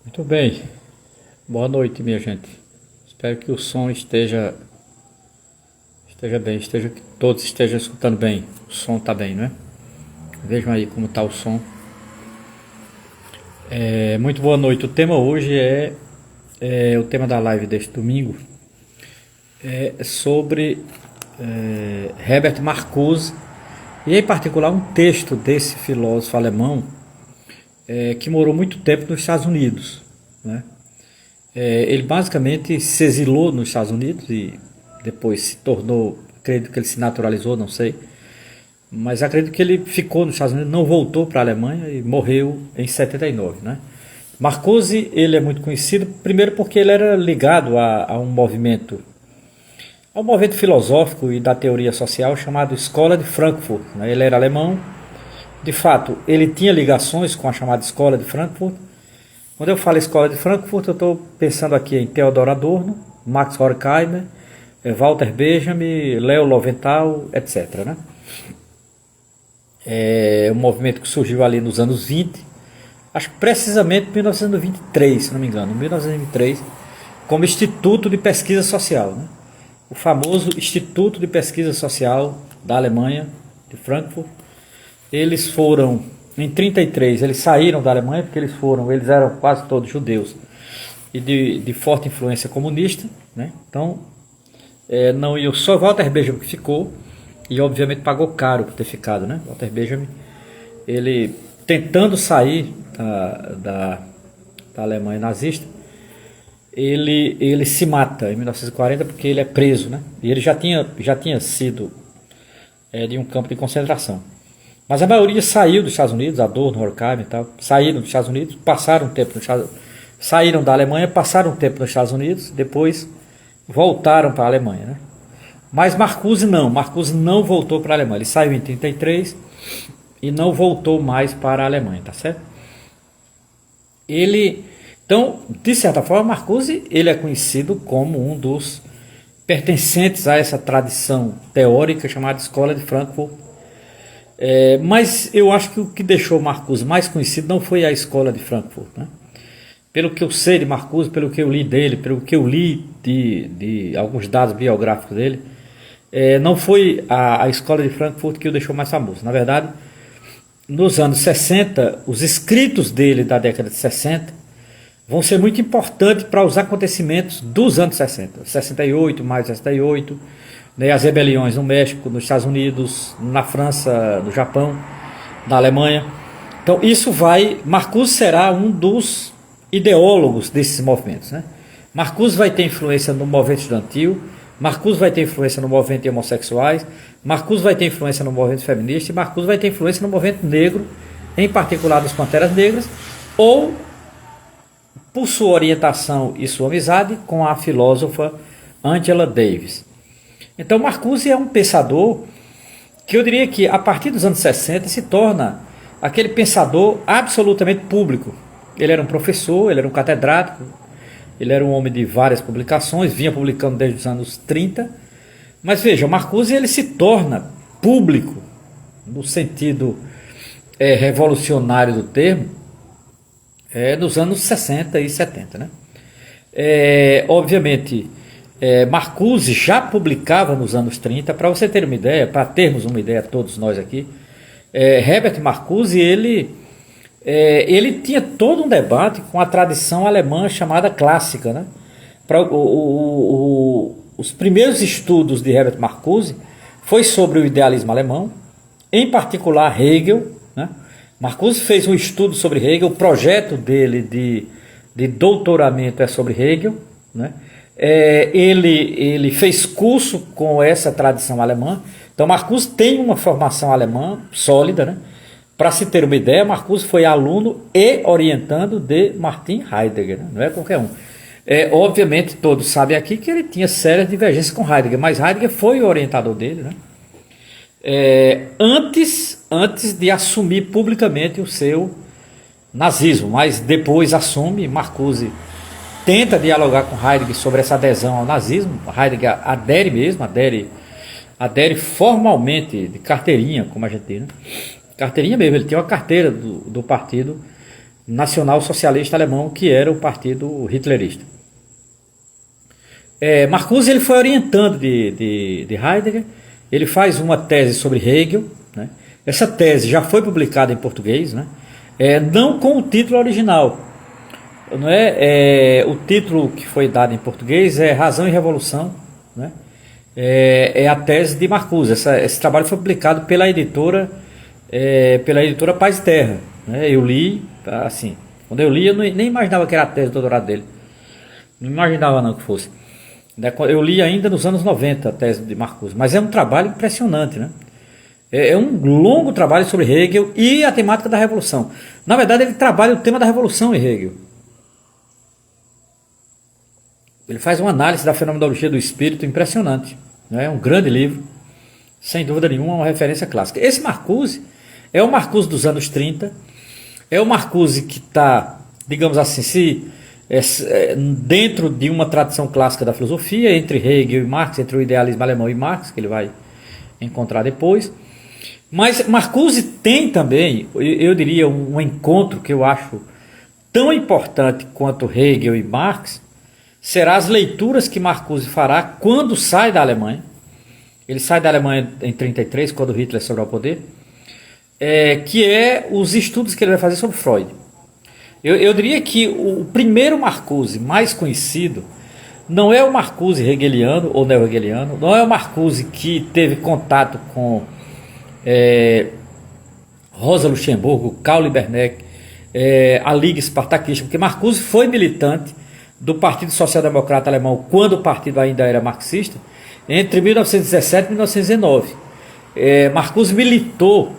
Muito bem, boa noite, minha gente. Espero que o som esteja bem, que todos estejam escutando bem. O som está bem, não é? Vejam aí como está o som. Muito boa noite. O tema hoje é o tema da live deste domingo é sobre Herbert Marcuse e em particular um texto desse filósofo alemão que morou muito tempo nos Estados Unidos, né? Ele basicamente se exilou nos Estados Unidos e depois se tornou, acredito que ele se naturalizou, não sei, mas acredito que ele ficou nos Estados Unidos, não voltou para a Alemanha e morreu em 79, né? Marcuse, ele é muito conhecido primeiro porque ele era ligado a um movimento filosófico e da teoria social chamado Escola de Frankfurt, né? Ele era alemão, de fato, ele tinha ligações com a chamada Escola de Frankfurt. Quando eu falo Escola de Frankfurt, eu estou pensando aqui em Theodor Adorno, Max Horkheimer, Walter Benjamin, Leo Lowenthal, etc., né? É um movimento que surgiu ali nos anos 20, acho que precisamente em 1923, se não me engano, 1923, como Instituto de Pesquisa Social, né? O famoso Instituto de Pesquisa Social da Alemanha, de Frankfurt. Eles foram, em 33, eles saíram da Alemanha porque eles eram quase todos judeus e de forte influência comunista, né? Então, não ia só Walter Benjamin que ficou e obviamente pagou caro por ter ficado, né? Walter Benjamin, ele tentando sair da Alemanha nazista, ele se mata em 1940 porque ele é preso, né? E ele já tinha sido de um campo de concentração. Mas a maioria saiu dos Estados Unidos, Adorno, Horkheimer e tal, saíram dos Estados Unidos, passaram um tempo nos Estados Unidos, saíram da Alemanha, passaram um tempo nos Estados Unidos, depois voltaram para a Alemanha, né? Mas Marcuse não voltou para a Alemanha, ele saiu em 33 e não voltou mais para a Alemanha, tá certo? Então, de certa forma, Marcuse, ele é conhecido como um dos pertencentes a essa tradição teórica chamada Escola de Frankfurt. Mas eu acho que o que deixou Marcuse mais conhecido não foi a Escola de Frankfurt, né? Pelo que eu sei de Marcuse, pelo que eu li dele, pelo que eu li de alguns dados biográficos dele, não foi a Escola de Frankfurt que o deixou mais famoso. Na verdade, nos anos 60, os escritos dele da década de 60 vão ser muito importantes para os acontecimentos dos anos 60, 68, mais 68, né, as rebeliões no México, nos Estados Unidos, na França, no Japão, na Alemanha. Então Marcuse será um dos ideólogos desses movimentos, né? Marcuse vai ter influência no movimento estudantil, Marcuse vai ter influência no movimento de homossexuais, Marcuse vai ter influência no movimento feminista e Marcuse vai ter influência no movimento negro, em particular dos Panteras Negras, ou por sua orientação e sua amizade com a filósofa Angela Davis. Então Marcuse é um pensador que eu diria que a partir dos anos 60 se torna aquele pensador absolutamente público. Ele era um professor, ele era um catedrático, ele era um homem de várias publicações, vinha publicando desde os anos 30. Mas veja, Marcuse ele se torna público no sentido revolucionário do termo nos anos 60 e 70, né? Obviamente, Marcuse já publicava nos anos 30, para você ter uma ideia, para termos uma ideia todos nós aqui, Herbert Marcuse, ele tinha todo um debate com a tradição alemã chamada clássica, né? Os primeiros estudos de Herbert Marcuse foi sobre o idealismo alemão, em particular Hegel, né? Marcuse fez um estudo sobre Hegel, o projeto dele de doutoramento é sobre Hegel, né? Ele fez curso com essa tradição alemã. Então Marcuse tem uma formação alemã sólida, né? Para se ter uma ideia, Marcuse foi aluno e orientando de Martin Heidegger, né? Não é qualquer um. Obviamente todos sabem aqui que ele tinha sérias divergências com Heidegger, mas Heidegger foi o orientador dele, né? Antes de assumir publicamente o seu nazismo, mas depois assume. Marcuse tenta dialogar com Heidegger sobre essa adesão ao nazismo. Heidegger adere formalmente, de carteirinha, como a gente diz, né? Carteirinha mesmo, ele tinha uma carteira do partido nacional socialista alemão, que era o partido hitlerista. Marcuse ele foi orientando de Heidegger. Ele faz uma tese sobre Hegel, né? Essa tese já foi publicada em português, né? Não com o título original, não é? O título que foi dado em português é Razão e Revolução, né? É a tese de Marcuse. Esse trabalho foi publicado pela editora Paz e Terra, né? Eu li, assim, quando eu li eu nem imaginava que era a tese do doutorado dele, não imaginava não que fosse. Eu li ainda nos anos 90 a tese de Marcuse, mas é um trabalho impressionante, né? É um longo trabalho sobre Hegel e a temática da revolução. Na verdade, ele trabalha o tema da revolução em Hegel. Ele faz uma análise da fenomenologia do espírito impressionante, né? É um grande livro, sem dúvida nenhuma, uma referência clássica. Esse Marcuse é o Marcuse dos anos 30, é o Marcuse que está, digamos assim, dentro de uma tradição clássica da filosofia, entre Hegel e Marx, entre o idealismo alemão e Marx, que ele vai encontrar depois. Mas Marcuse tem também, eu diria, um encontro que eu acho tão importante quanto Hegel e Marx, será as leituras que Marcuse fará quando sai da Alemanha. Ele sai da Alemanha em 1933, quando Hitler sobe ao poder, que é os estudos que ele vai fazer sobre Freud. Eu diria que o primeiro Marcuse mais conhecido não é o Marcuse hegeliano ou neo-hegeliano, não é o Marcuse que teve contato com Rosa Luxemburgo, Karl Liebknecht, a Liga Espartaquista, porque Marcuse foi militante do Partido Social Democrata Alemão quando o partido ainda era marxista, entre 1917 e 1919. Marcuse militou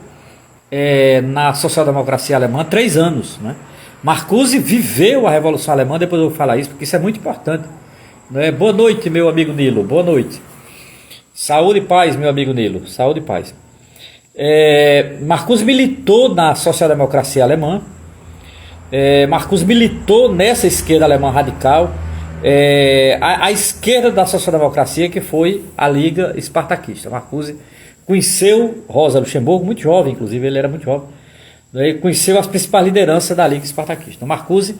na social-democracia alemã 3 anos, né? Marcuse viveu a Revolução Alemã, depois eu vou falar isso, porque isso é muito importante, né? Boa noite, meu amigo Nilo, boa noite. Saúde e paz, meu amigo Nilo, saúde e paz. Marcuse militou na social-democracia alemã, Marcuse militou nessa esquerda alemã radical, a esquerda da social-democracia, que foi a Liga Espartaquista. Marcuse conheceu Rosa Luxemburgo, muito jovem, inclusive, ele era muito jovem, né? Conheceu as principais lideranças da Liga Espartaquista. Marcuse,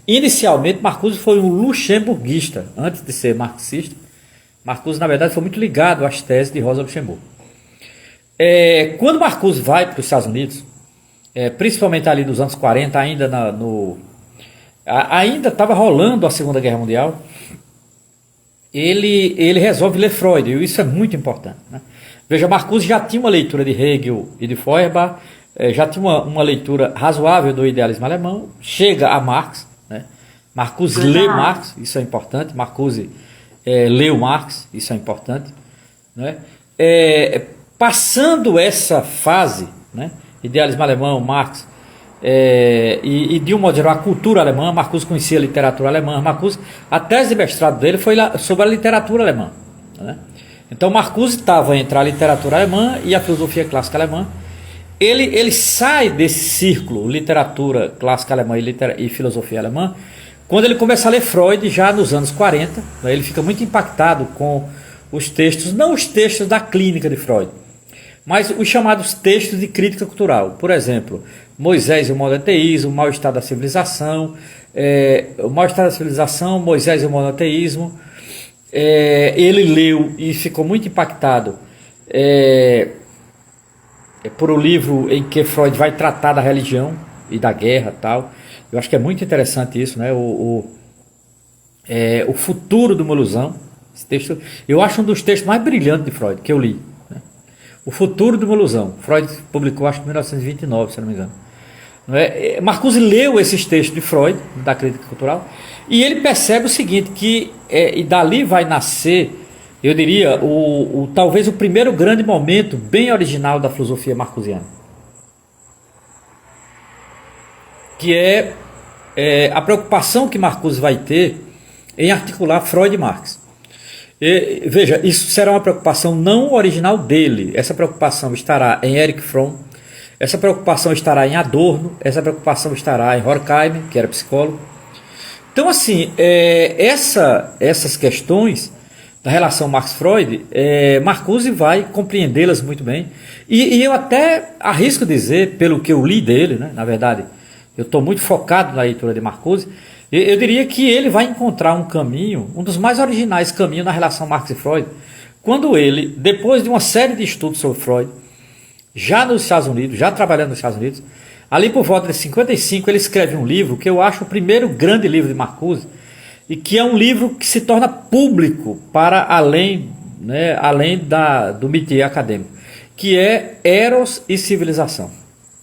inicialmente, Marcuse foi um luxemburguista, antes de ser marxista. Marcuse, na verdade, foi muito ligado às teses de Rosa Luxemburgo. Quando Marcuse vai para os Estados Unidos, principalmente ali dos anos 40, ainda estava rolando a Segunda Guerra Mundial, ele resolve ler Freud, e isso é muito importante, né? Veja, Marcuse já tinha uma leitura de Hegel e de Feuerbach, já tinha uma leitura razoável do idealismo alemão, chega a Marx, né? Marcuse lê Marx, isso é importante. Marcuse leu Marx, isso é importante, né? Passando essa fase, né? Idealismo alemão, Marx, e de um modo geral a cultura alemã, Marcuse conhecia a literatura alemã. Marcuse, a tese de mestrado dele foi sobre a literatura alemã, né? Então Marcuse estava entre a literatura alemã e a filosofia clássica alemã. Ele sai desse círculo, literatura clássica alemã e filosofia alemã, quando ele começa a ler Freud, já nos anos 40, né? Ele fica muito impactado com os textos, não os textos da clínica de Freud, mas os chamados textos de crítica cultural. Por exemplo, Moisés e o monoteísmo, o mal-estar da civilização, Moisés e o monoteísmo. Ele leu e ficou muito impactado por um livro em que Freud vai tratar da religião e da guerra, tal. Eu acho que é muito interessante isso, né? O futuro de uma ilusão. Esse texto, eu acho um dos textos mais brilhantes de Freud que eu li, né? O futuro de uma ilusão. Freud publicou, acho que em 1929, se não me engano. Marcuse leu esses textos de Freud, da crítica cultural, e ele percebe o seguinte, que e dali vai nascer, eu diria, talvez o primeiro grande momento bem original da filosofia marcusiana, que é a preocupação que Marcuse vai ter em articular Freud e Marx. Veja, isso será uma preocupação não original dele. Essa preocupação estará em Erich Fromm, essa preocupação estará em Adorno, essa preocupação estará em Horkheimer, que era psicólogo. Então, assim, essas questões da relação Marx-Freud, Marcuse vai compreendê-las muito bem. E eu até arrisco dizer, pelo que eu li dele, né, na verdade, Eu estou muito focado na leitura de Marcuse. Eu diria que ele vai encontrar um caminho, um dos mais originais caminhos na relação Marx e Freud, quando ele, depois de uma série de estudos sobre Freud, já nos Estados Unidos, já trabalhando nos Estados Unidos, ali por volta de 55, ele escreve um livro que eu acho o primeiro grande livro de Marcuse, e que é um livro que se torna público para além, né, além do métier acadêmico, que é Eros e Civilização.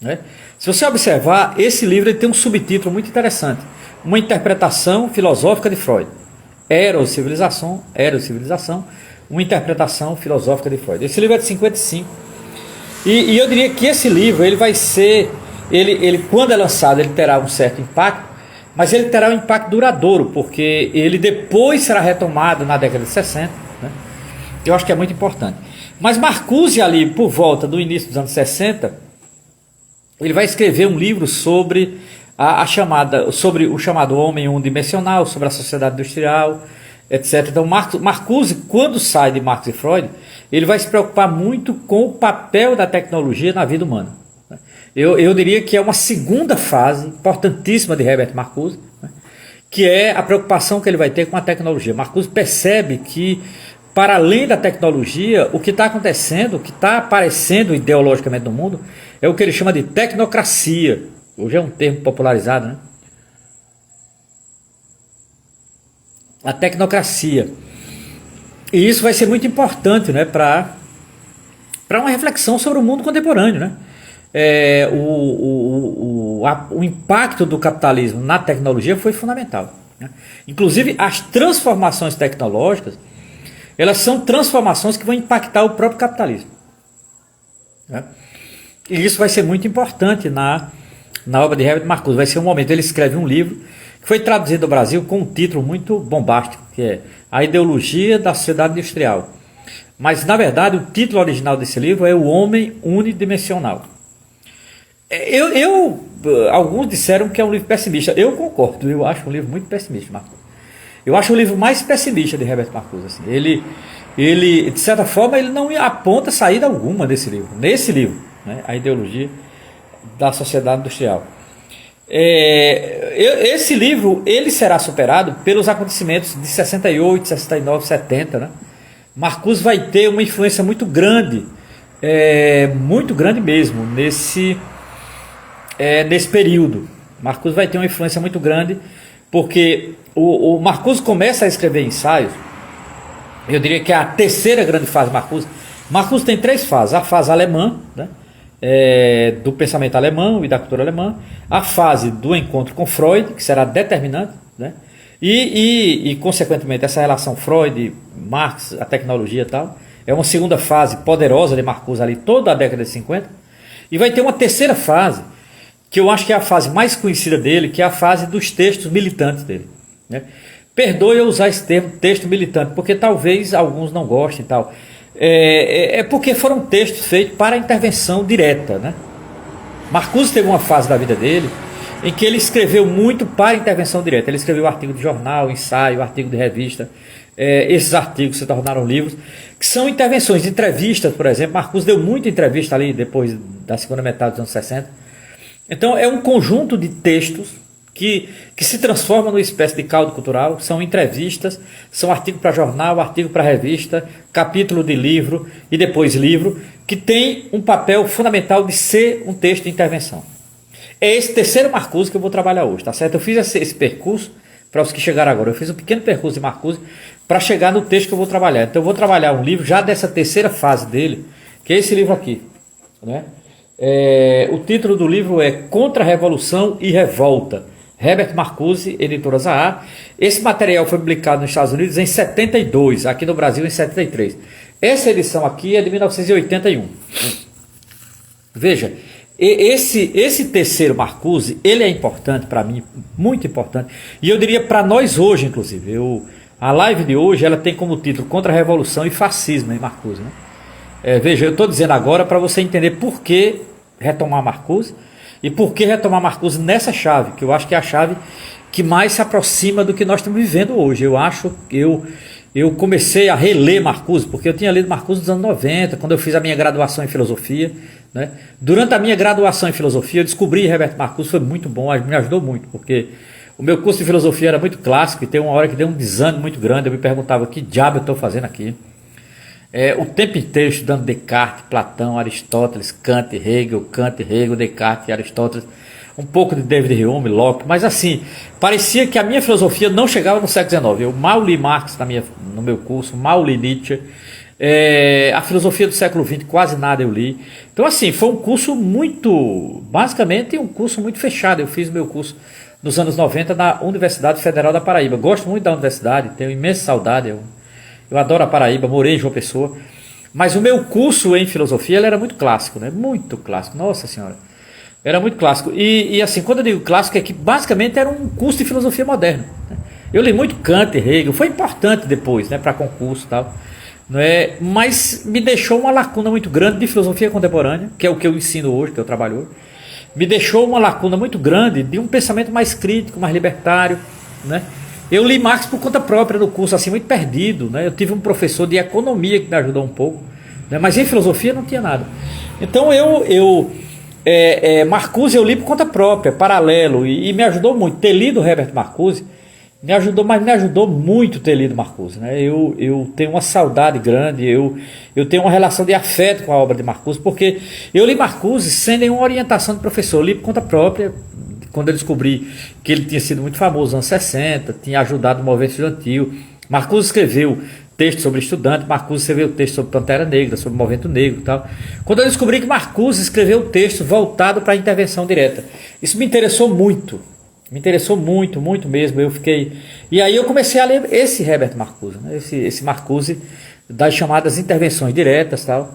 Né? Se você observar, esse livro ele tem um subtítulo muito interessante, uma interpretação filosófica de Freud. Eros e Civilização, uma interpretação filosófica de Freud. Esse livro é de 55. E eu diria que esse livro ele vai ser, ele quando é lançado, ele terá um certo impacto, mas ele terá um impacto duradouro, porque ele depois será retomado na década de 60. Né? Eu acho que é muito importante. Mas Marcuse ali, por volta do início dos anos 60, ele vai escrever um livro sobre sobre o chamado homem unidimensional, sobre a sociedade industrial, etc. Então Marcuse, quando sai de Marx e Freud, ele vai se preocupar muito com o papel da tecnologia na vida humana. Eu diria que é uma segunda fase importantíssima de Herbert Marcuse, que é a preocupação que ele vai ter com a tecnologia. Marcuse percebe que, para além da tecnologia, o que está acontecendo, o que está aparecendo ideologicamente no mundo, é o que ele chama de tecnocracia. Hoje é um termo popularizado, né? A tecnocracia. E isso vai ser muito importante, né, para uma reflexão sobre o mundo contemporâneo. Né? O impacto do capitalismo na tecnologia foi fundamental. Né? Inclusive, as transformações tecnológicas, elas são transformações que vão impactar o próprio capitalismo. Né? E isso vai ser muito importante na obra de Herbert Marcuse. Vai ser um momento, ele escreve um livro que foi traduzido ao Brasil com um título muito bombástico, que é A Ideologia da Sociedade Industrial. Mas, na verdade, o título original desse livro é O Homem Unidimensional. Alguns disseram que é um livro pessimista. Eu concordo, eu acho um livro muito pessimista, Marcuse. Eu acho o livro mais pessimista de Herbert Marcuse. Assim. Ele, de certa forma, ele não aponta saída alguma desse livro. Nesse livro, né, A Ideologia da Sociedade Industrial. Esse livro ele será superado pelos acontecimentos de 68, 69, 70. Né? Marcuse vai ter uma influência muito grande mesmo nesse período. Marcuse vai ter uma influência muito grande porque o Marcuse começa a escrever ensaios. Eu diria que é a terceira grande fase de Marcuse. Marcuse tem três fases: a fase alemã, né? Do pensamento alemão e da cultura alemã, a fase do encontro com Freud, que será determinante, né? e consequentemente essa relação Freud, Marx, a tecnologia e tal, é uma segunda fase poderosa de Marcuse ali toda a década de 50, e vai ter uma terceira fase, que eu acho que é a fase mais conhecida dele, que é a fase dos textos militantes dele, né? Perdoe eu usar esse termo, texto militante, porque talvez alguns não gostem e tal. Porque foram textos feitos para intervenção direta, né? Marcuse teve uma fase da vida dele em que ele escreveu muito para intervenção direta. Ele escreveu artigo de jornal, ensaio, artigo de revista. Esses artigos se tornaram livros, que são intervenções, entrevistas, por exemplo. Marcuse deu muita entrevista ali depois da segunda metade dos anos 60. Então é um conjunto de textos que se transforma numa espécie de caldo cultural. São entrevistas, são artigo para jornal, artigo para revista, capítulo de livro e depois livro, que tem um papel fundamental de ser um texto de intervenção. É esse terceiro Marcuse que eu vou trabalhar hoje, tá certo? Eu fiz esse percurso para os que chegaram agora. Eu fiz um pequeno percurso de Marcuse para chegar no texto que eu vou trabalhar. Então eu vou trabalhar um livro já dessa terceira fase dele, que é esse livro aqui, né? O título do livro é Contra-Revolução e Revolta, Herbert Marcuse, editora Zahar. Esse material foi publicado nos Estados Unidos em 72, aqui no Brasil em 73. Essa edição aqui é de 1981. Veja, esse terceiro Marcuse, ele é importante para mim, muito importante, e eu diria para nós hoje, inclusive. A live de hoje ela tem como título Contra-Revolução e Fascismo em Marcuse, né? Veja, eu estou dizendo agora para você entender por que retomar Marcuse, e por que retomar Marcuse nessa chave, que eu acho que é a chave que mais se aproxima do que nós estamos vivendo hoje. Eu acho que eu comecei a reler Marcuse, porque eu tinha lido Marcuse nos anos 90, quando eu fiz a minha graduação em filosofia, né? Durante a minha graduação em filosofia, eu descobri Herbert Marcuse, foi muito bom, me ajudou muito, porque o meu curso de filosofia era muito clássico e tem uma hora que deu um desânimo muito grande, eu me perguntava, que diabo eu estou fazendo aqui? O tempo inteiro estudando Descartes, Platão, Aristóteles, Kant, Hegel, Descartes, Aristóteles, um pouco de David Hume, Locke, mas assim, parecia que a minha filosofia não chegava no século XIX. Eu mal li Marx no meu curso, mal li Nietzsche, a filosofia do século XX quase nada eu li. Então assim, foi um curso basicamente um curso muito fechado. Eu fiz meu curso nos anos 90 na Universidade Federal da Paraíba. Gosto muito da universidade, tenho imensa saudade, eu adoro a Paraíba, morei em João Pessoa, mas o meu curso em filosofia ele era muito clássico, né? Muito clássico, nossa senhora, era muito clássico. E assim, quando eu digo clássico, é que basicamente era um curso de filosofia moderna, né? Eu li muito Kant, Hegel, foi importante depois, né, para concurso e tal, não é? Mas me deixou uma lacuna muito grande de filosofia contemporânea, que é o que eu ensino hoje, que eu trabalho hoje. Me deixou uma lacuna muito grande de um pensamento mais crítico, mais libertário, né? Eu li Marx por conta própria no curso, assim, muito perdido, né? Eu tive um professor de economia que me ajudou um pouco, né? Mas em filosofia não tinha nada. Então Marcuse eu li por conta própria, paralelo, e me ajudou muito. Ter lido Herbert Marcuse me ajudou, mas me ajudou muito ter lido Marcuse, né? Eu tenho uma saudade grande, eu tenho uma relação de afeto com a obra de Marcuse, porque eu li Marcuse sem nenhuma orientação de professor, eu li por conta própria. Quando eu descobri que ele tinha sido muito famoso nos anos 60, tinha ajudado o movimento estudantil. Marcuse escreveu texto sobre estudante, Marcuse escreveu texto sobre Pantera Negra, sobre o movimento negro e tal. Quando eu descobri que Marcuse escreveu texto voltado para a intervenção direta, isso me interessou muito mesmo. E aí eu comecei a ler esse Herbert Marcuse, né? esse Marcuse das chamadas intervenções diretas, tal,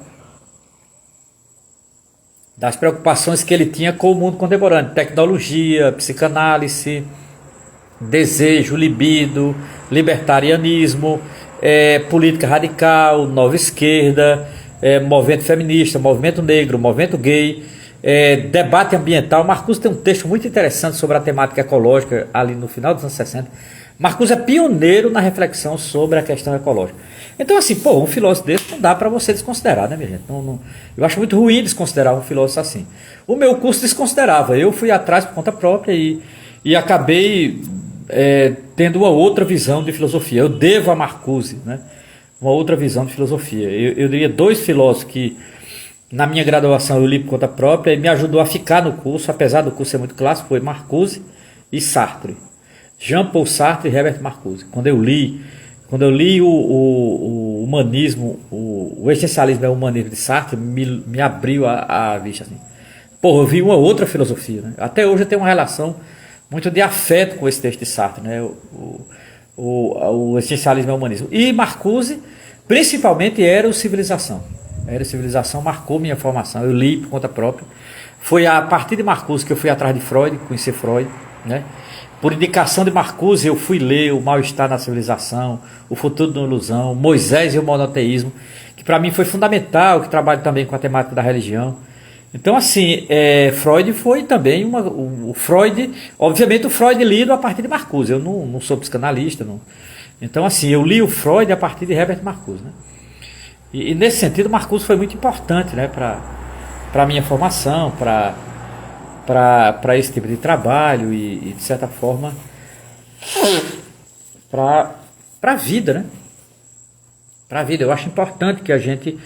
das preocupações que ele tinha com o mundo contemporâneo, tecnologia, psicanálise, desejo, libido, libertarianismo, política radical, nova esquerda, movimento feminista, movimento negro, movimento gay, debate ambiental. Marcuse tem um texto muito interessante sobre a temática ecológica ali no final dos anos 60. Marcuse é pioneiro na reflexão sobre a questão ecológica. Então assim, um filósofo desse não dá para você desconsiderar, né, minha gente? Eu acho muito ruim desconsiderar um filósofo assim. O meu curso desconsiderava, eu fui atrás por conta própria e acabei tendo uma outra visão de filosofia. Eu devo a Marcuse, né, uma outra visão de filosofia. Eu diria dois filósofos que na minha graduação eu li por conta própria e me ajudou a ficar no curso, apesar do curso ser muito clássico, foi Marcuse e Sartre. Jean-Paul Sartre e Herbert Marcuse. Quando eu li o humanismo, o existencialismo é o humanismo de Sartre, me abriu a vista assim. Eu vi uma outra filosofia, né? Até hoje eu tenho uma relação muito de afeto com esse texto de Sartre, né? O existencialismo é o humanismo. E Marcuse, principalmente, era o Civilização. Marcou minha formação, eu li por conta própria. Foi a partir de Marcuse que eu fui atrás de Freud, conheci Freud, né? Por indicação de Marcuse, eu fui ler O Mal-Estar na Civilização, O Futuro da Ilusão, Moisés e o Monoteísmo, que para mim foi fundamental, que trabalho também com a temática da religião. Então, assim, Freud foi também obviamente o Freud lido a partir de Marcuse. Eu não sou psicanalista, não. Então, assim, eu li o Freud a partir de Herbert Marcuse, né? E nesse sentido, Marcuse foi muito importante, né, para a minha formação, para esse tipo de trabalho e de certa forma, para a vida, né? Para a vida. Eu acho importante que a gente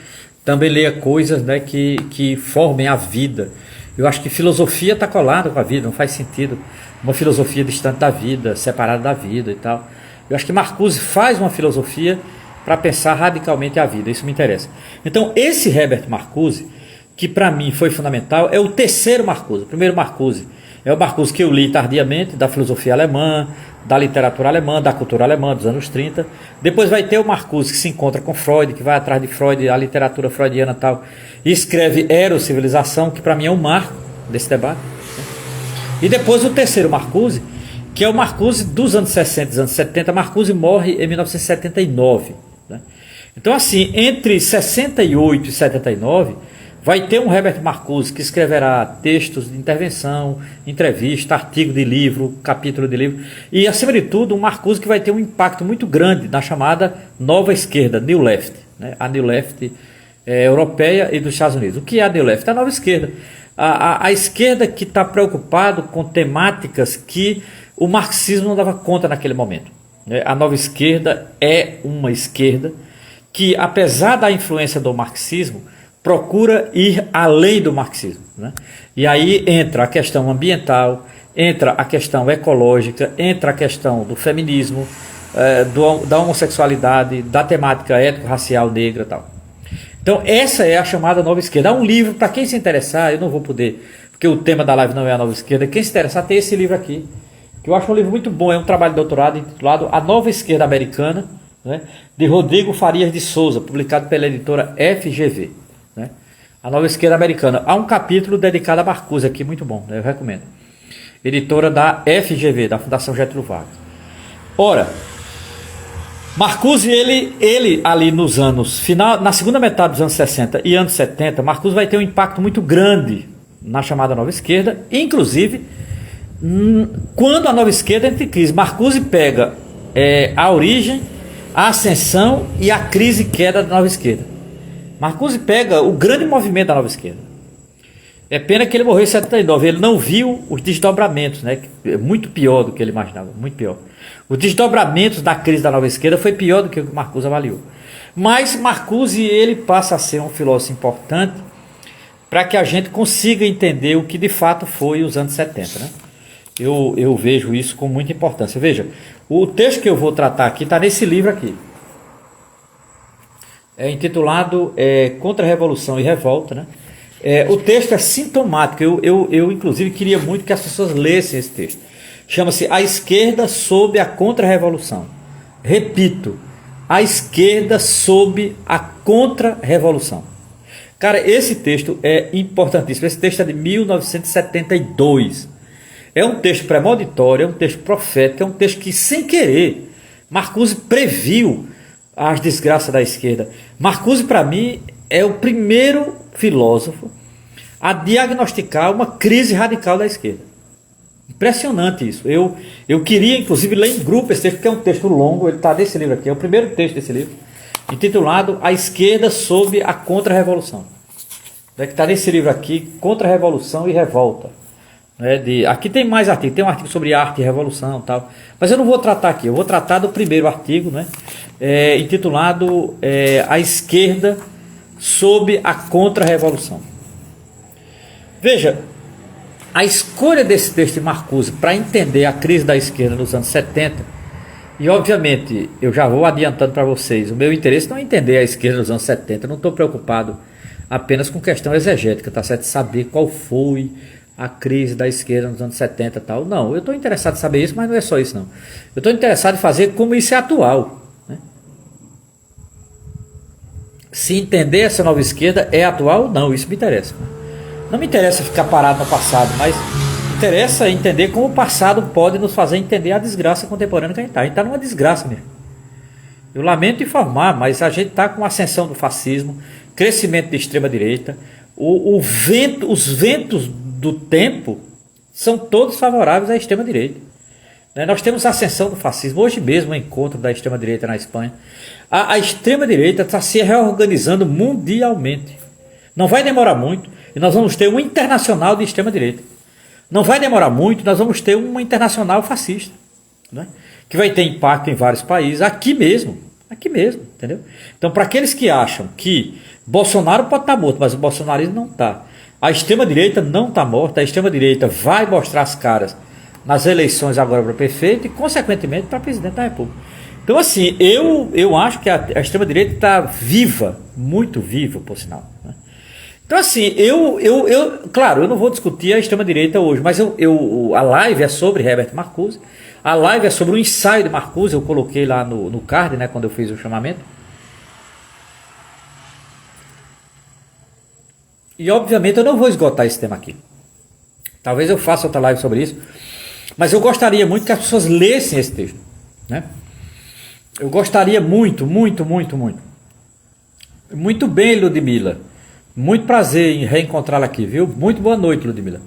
também leia coisas, né, que formem a vida. Eu acho que filosofia está colada com a vida, não faz sentido uma filosofia distante da vida, separada da vida e tal. Eu acho que Marcuse faz uma filosofia para pensar radicalmente a vida, isso me interessa. Então, esse Herbert Marcuse, que para mim foi fundamental, é o terceiro Marcuse. O primeiro Marcuse é o Marcuse que eu li tardiamente, da filosofia alemã, da literatura alemã, da cultura alemã dos anos 30. Depois vai ter o Marcuse que se encontra com Freud, que vai atrás de Freud, a literatura freudiana e tal, e escreve Eros-Civilização, que para mim é um marco desse debate. E depois o terceiro Marcuse, que é o Marcuse dos anos 60 e dos anos 70. Marcuse morre em 1979. Né? Então, assim, entre 68 e 79, vai ter um Herbert Marcuse que escreverá textos de intervenção, entrevista, artigo de livro, capítulo de livro, e, acima de tudo, um Marcuse que vai ter um impacto muito grande na chamada nova esquerda, New Left. Né? A New Left europeia e dos Estados Unidos. O que é a New Left? A nova esquerda. A esquerda que está preocupado com temáticas que o marxismo não dava conta naquele momento. A nova esquerda é uma esquerda que, apesar da influência do marxismo, procura ir além do marxismo, né? E aí entra a questão ambiental, entra a questão ecológica, entra a questão do feminismo, da homossexualidade, da temática étnico-racial negra e tal. Então essa é a chamada nova esquerda. Há um livro, para quem se interessar, eu não vou poder, porque o tema da live não é a nova esquerda, quem se interessar tem esse livro aqui, que eu acho um livro muito bom, é um trabalho de doutorado intitulado A Nova Esquerda Americana, né, de Rodrigo Farias de Souza, publicado pela editora FGV. Né? A Nova Esquerda Americana. Há um capítulo dedicado a Marcuse aqui, muito bom, né, eu recomendo. Editora da FGV, da Fundação Getúlio Vargas. Ora, Marcuse, ele ali nos anos final, na segunda metade dos anos 60 e anos 70, Marcuse vai ter um impacto muito grande na chamada nova esquerda, inclusive quando a nova esquerda entra em crise. Marcuse pega a origem, a ascensão e a crise e queda da nova esquerda. Marcuse pega o grande movimento da nova esquerda. É pena que ele morreu em 79, ele não viu os desdobramentos, né? É muito pior do que ele imaginava, muito pior. Os desdobramentos da crise da nova esquerda foi pior do que o que Marcuse avaliou. Mas Marcuse, ele passa a ser um filósofo importante para que a gente consiga entender o que de fato foi os anos 70, né? Eu vejo isso com muita importância. Veja, o texto que eu vou tratar aqui está nesse livro aqui. É intitulado Contra-Revolução e Revolta, né? O texto é sintomático. Eu inclusive queria muito que as pessoas lessem esse texto. Chama-se A Esquerda sob a Contra-Revolução. Repito, A Esquerda sob a Contra-Revolução. Cara, esse texto é importantíssimo. Esse texto é de 1972. É um texto premonitório, é um texto profético, é um texto que, sem querer, Marcuse previu as desgraças da esquerda. Marcuse, para mim, é o primeiro filósofo a diagnosticar uma crise radical da esquerda. Impressionante isso. Eu queria, inclusive, ler em grupo esse texto, porque é um texto longo, ele está nesse livro aqui, é o primeiro texto desse livro, intitulado A Esquerda sob a Contra-Revolução. Que está nesse livro aqui, Contra-Revolução e Revolta. Aqui tem mais artigos, tem um artigo sobre arte e revolução e tal, mas eu não vou tratar aqui, eu vou tratar do primeiro artigo, né, intitulado A Esquerda sob a Contra-Revolução. Veja, a escolha desse texto de Marcuse para entender a crise da esquerda nos anos 70, e obviamente eu já vou adiantando para vocês, o meu interesse não é entender a esquerda nos anos 70, eu não estou preocupado apenas com questão exegética, tá certo? Saber qual foi a crise da esquerda nos anos 70 e tal. Não, eu estou interessado em saber isso, mas não é só isso não. Eu estou interessado em fazer como isso é atual, né? Se entender essa nova esquerda é atual, não, isso me interessa. Não me interessa ficar parado no passado, mas interessa entender como o passado pode nos fazer entender a desgraça contemporânea que a gente está. A gente está numa desgraça mesmo. Eu lamento informar, mas a gente está com a ascensão do fascismo, crescimento da extrema-direita, os ventos do tempo são todos favoráveis à extrema-direita. Nós temos a ascensão do fascismo. Hoje mesmo, o encontro da extrema-direita na Espanha. A extrema-direita está se reorganizando mundialmente. Não vai demorar muito e nós vamos ter uma internacional de extrema-direita. Não vai demorar muito, nós vamos ter uma internacional fascista, né? Que vai ter impacto em vários países, aqui mesmo, entendeu? Então, para aqueles que acham que Bolsonaro pode estar morto, mas o bolsonarismo não está. A extrema-direita não está morta, a extrema-direita vai mostrar as caras nas eleições agora para prefeito e, consequentemente, para presidente da República. Então, assim, eu acho que a extrema-direita está viva, muito viva, por sinal, né? Então, assim, claro, eu não vou discutir a extrema-direita hoje, mas a live é sobre Herbert Marcuse, a live é sobre o ensaio de Marcuse, eu coloquei lá no card, né, quando eu fiz o chamamento. E, obviamente, eu não vou esgotar esse tema aqui. Talvez eu faça outra live sobre isso, mas eu gostaria muito que as pessoas lessem esse texto, né? Eu gostaria muito. Muito bem, Ludmila. Muito prazer em reencontrá-la aqui, viu? Muito boa noite, Ludmila.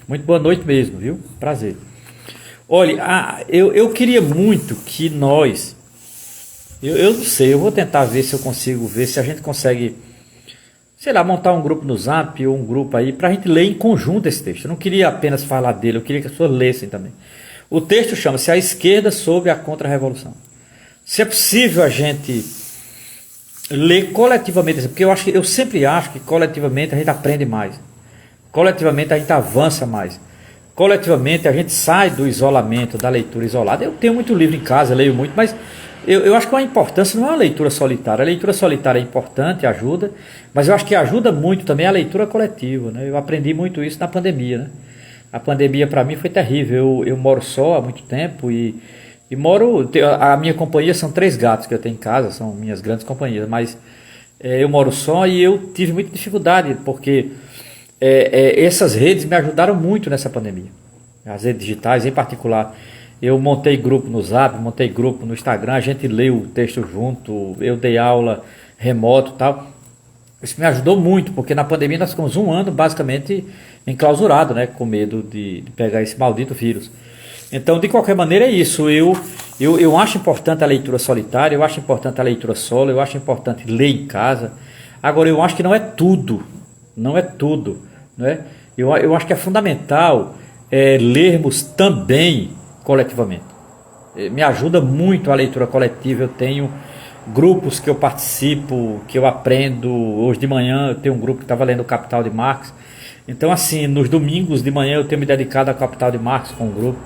Muito boa noite mesmo, viu? Prazer. Olha, eu queria muito que nós... Eu não sei, eu vou tentar ver se eu consigo, ver se a gente consegue sei lá, montar um grupo no Zap ou um grupo aí para a gente ler em conjunto esse texto. Eu não queria apenas falar dele, eu queria que as pessoas lessem também. O texto chama-se A Esquerda sob a Contra-Revolução. Se é possível a gente ler coletivamente, porque eu sempre acho que coletivamente a gente aprende mais. Coletivamente a gente avança mais. Coletivamente a gente sai do isolamento, da leitura isolada. Eu tenho muito livro em casa, leio muito, mas eu acho que a importância não é a leitura solitária. A leitura solitária é importante, ajuda, mas eu acho que ajuda muito também a leitura coletiva, né? Eu aprendi muito isso na pandemia, né? A pandemia para mim foi terrível. Eu moro só há muito tempo e moro. A minha companhia são 3 gatos que eu tenho em casa, são minhas grandes companhias, mas eu moro só e eu tive muita dificuldade, porque essas redes me ajudaram muito nessa pandemia. As redes digitais, em particular. Eu montei grupo no Zap, montei grupo no Instagram, a gente leu o texto junto, eu dei aula remoto e tal. Isso me ajudou muito, porque na pandemia nós ficamos 1 ano basicamente enclausurado, né, com medo de pegar esse maldito vírus. Então, de qualquer maneira, é isso. Eu acho importante a leitura solitária, eu acho importante a leitura solo, eu acho importante ler em casa. Agora, eu acho que não é tudo, não é tudo, né? Eu acho que é fundamental lermos também coletivamente. Me ajuda muito a leitura coletiva. Eu tenho grupos que eu participo, que eu aprendo. Hoje de manhã eu tenho um grupo que estava lendo o Capital de Marx. Então, assim, nos domingos de manhã eu tenho me dedicado ao Capital de Marx com o grupo.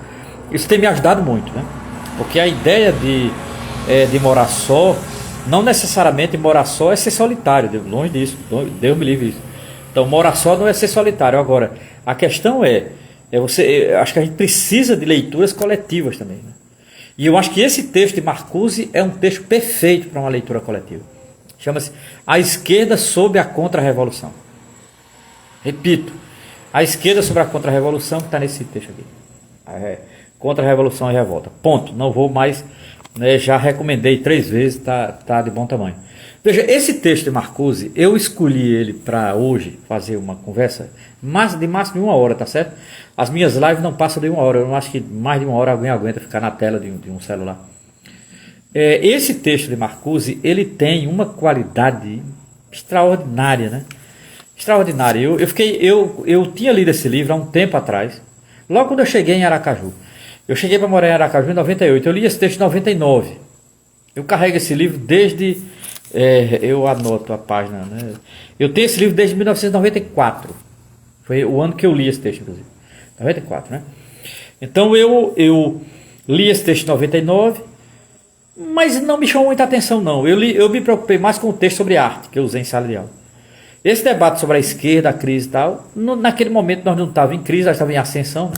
Isso tem me ajudado muito, né? Porque a ideia de morar só, não necessariamente morar só é ser solitário, longe disso, Deus me livre isso. Então, morar só não é ser solitário. Agora, a questão acho que a gente precisa de leituras coletivas também, né? E eu acho que esse texto de Marcuse é um texto perfeito para uma leitura coletiva. Chama-se A Esquerda sob a Contra-Revolução. Repito, A Esquerda sobre a Contra-Revolução, que está nesse texto aqui. Contra-Revolução e Revolta. Ponto. Não vou mais, né, já recomendei 3 vezes, tá de bom tamanho. Veja, esse texto de Marcuse, eu escolhi ele para hoje fazer uma conversa de máximo de 1 hora, tá certo? As minhas lives não passam de 1 hora, eu não acho que mais de 1 hora alguém aguenta ficar na tela de um celular. Esse texto de Marcuse, ele tem uma qualidade extraordinária, né? Extraordinária. Eu tinha lido esse livro há um tempo atrás, logo quando eu cheguei em Aracaju. Eu cheguei para morar em Aracaju em 98, eu li esse texto em 99. Eu carrego esse livro desde... eu anoto a página, né? Eu tenho esse livro desde 1994. Foi o ano que eu li esse texto, inclusive. 94, né? Então eu li esse texto em 99, mas não me chamou muita atenção, não. Eu me preocupei mais com o texto sobre arte, que eu usei em sala de aula. Esse debate sobre a esquerda, a crise e tal, naquele momento nós não estávamos em crise, nós estávamos em ascensão, né?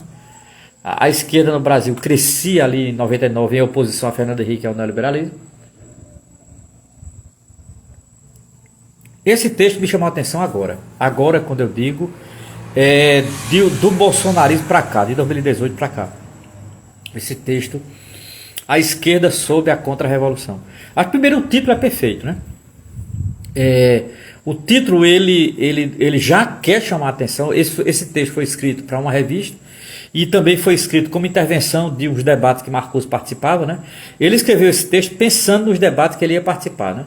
A esquerda no Brasil crescia ali em 99 em oposição a Fernando Henrique ao neoliberalismo. Esse texto me chamou a atenção agora. Agora, quando eu digo do bolsonarismo para cá, de 2018 para cá. Esse texto, A Esquerda sob a Contra-Revolução. Primeiro, o título é perfeito, né? O título ele já quer chamar a atenção. Esse texto foi escrito para uma revista e também foi escrito como intervenção de uns debates que Marcuse participava, né? Ele escreveu esse texto pensando nos debates que ele ia participar, né?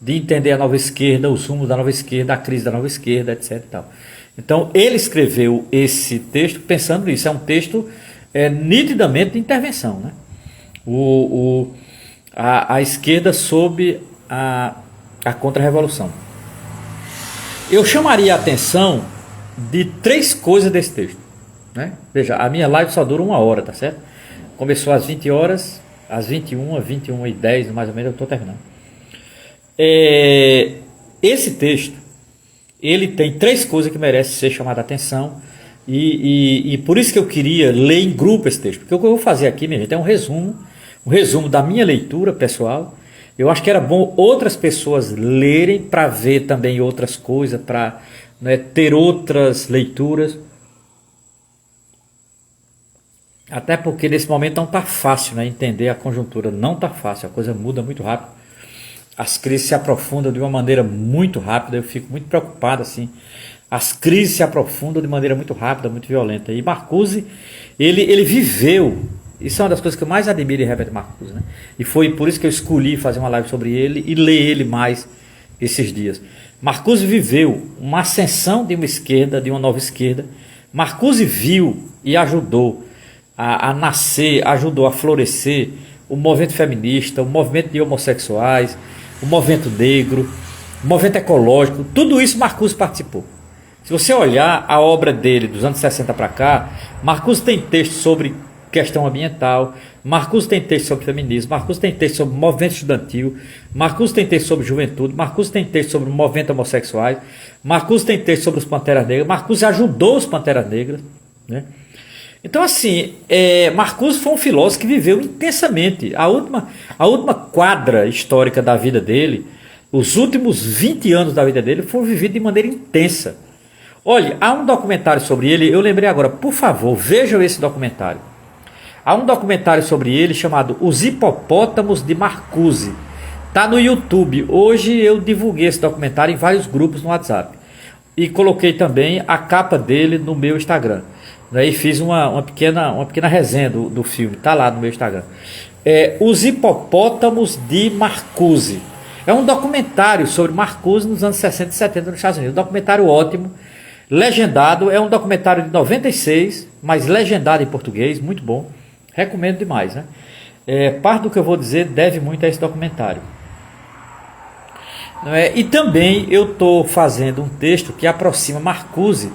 De entender a nova esquerda, os rumos da nova esquerda, a crise da nova esquerda, etc. E tal. Então, ele escreveu esse texto pensando nisso. É um texto nitidamente de intervenção, né? A esquerda sob a contra-revolução. Eu chamaria a atenção de 3 coisas desse texto, né? Veja, a minha live só dura 1 hora, tá certo? Começou às 20 horas, às 21h10, mais ou menos, eu estou terminando. Esse texto, ele tem 3 coisas que merecem ser chamadas a atenção e por isso que eu queria ler em grupo esse texto, porque o que eu vou fazer aqui, minha gente, é um resumo da minha leitura pessoal. Eu acho que era bom outras pessoas lerem para ver também outras coisas, para, né, ter outras leituras. Até porque nesse momento não está fácil, né, entender a conjuntura, não está fácil, a coisa muda muito rápido. As crises se aprofundam de uma maneira muito rápida, eu fico muito preocupado assim. As crises se aprofundam de maneira muito rápida, muito violenta. E Marcuse, ele viveu, isso é uma das coisas que eu mais admiro em Herbert Marcuse, né? E foi por isso que eu escolhi fazer uma live sobre ele e ler ele mais esses dias. Marcuse viveu uma ascensão de uma esquerda, de uma nova esquerda. Marcuse viu e ajudou a nascer, ajudou a florescer o movimento feminista, o movimento de homossexuais, o movimento negro, o movimento ecológico. Tudo isso Marcuse participou. Se você olhar a obra dele dos anos 60 para cá, Marcuse tem texto sobre questão ambiental, Marcuse tem texto sobre feminismo, Marcuse tem texto sobre movimento estudantil, Marcuse tem texto sobre juventude, Marcuse tem texto sobre o movimento homossexuais, Marcuse tem texto sobre os Panteras Negras, Marcuse ajudou os Panteras Negras, né? Então assim, Marcuse foi um filósofo que viveu intensamente. A última quadra histórica da vida dele, os últimos 20 anos da vida dele foram vividos de maneira intensa. Olha, há um documentário sobre ele, eu lembrei agora, por favor, vejam esse documentário. Há um documentário sobre ele chamado Os Hipopótamos de Marcuse. Está no YouTube. Hoje eu divulguei esse documentário em vários grupos no WhatsApp. E coloquei também a capa dele no meu Instagram. Daí fiz uma pequena resenha do filme. Está lá no meu Instagram. Os Hipopótamos de Marcuse. É um documentário sobre Marcuse nos anos 60 e 70 nos Estados Unidos. Um documentário ótimo. Legendado. É um documentário de 96, mas legendado em português. Muito bom. Recomendo demais, né? Parte do que eu vou dizer deve muito a esse documentário. E também eu estou fazendo um texto que aproxima Marcuse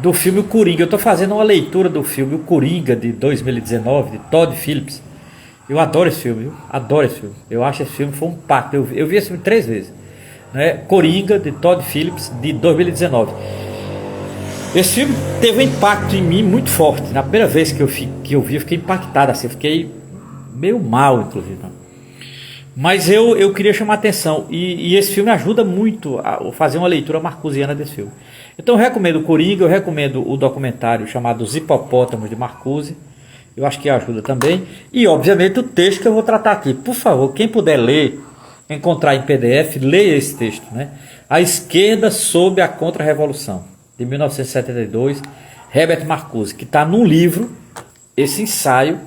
do filme O Coringa. Eu estou fazendo uma leitura do filme O Coringa de 2019, de Todd Phillips. Eu adoro esse filme, viu? Adoro esse filme. Eu acho que esse filme foi um pacto. Eu vi esse filme 3 vezes. Coringa, de Todd Phillips, de 2019. Esse filme teve um impacto em mim muito forte. Na primeira vez que eu vi, eu fiquei impactado, assim, eu fiquei meio mal, inclusive. Mas eu queria chamar a atenção. E esse filme ajuda muito a fazer uma leitura marcusiana desse filme. Então eu recomendo o Coringa, eu recomendo o documentário chamado Os Hipopótamos de Marcuse. Eu acho que ajuda também. E obviamente o texto que eu vou tratar aqui. Por favor, quem puder ler, encontrar em PDF, leia esse texto, né? A Esquerda sob a Contra-Revolução, de 1972, Herbert Marcuse, que está num livro. Esse ensaio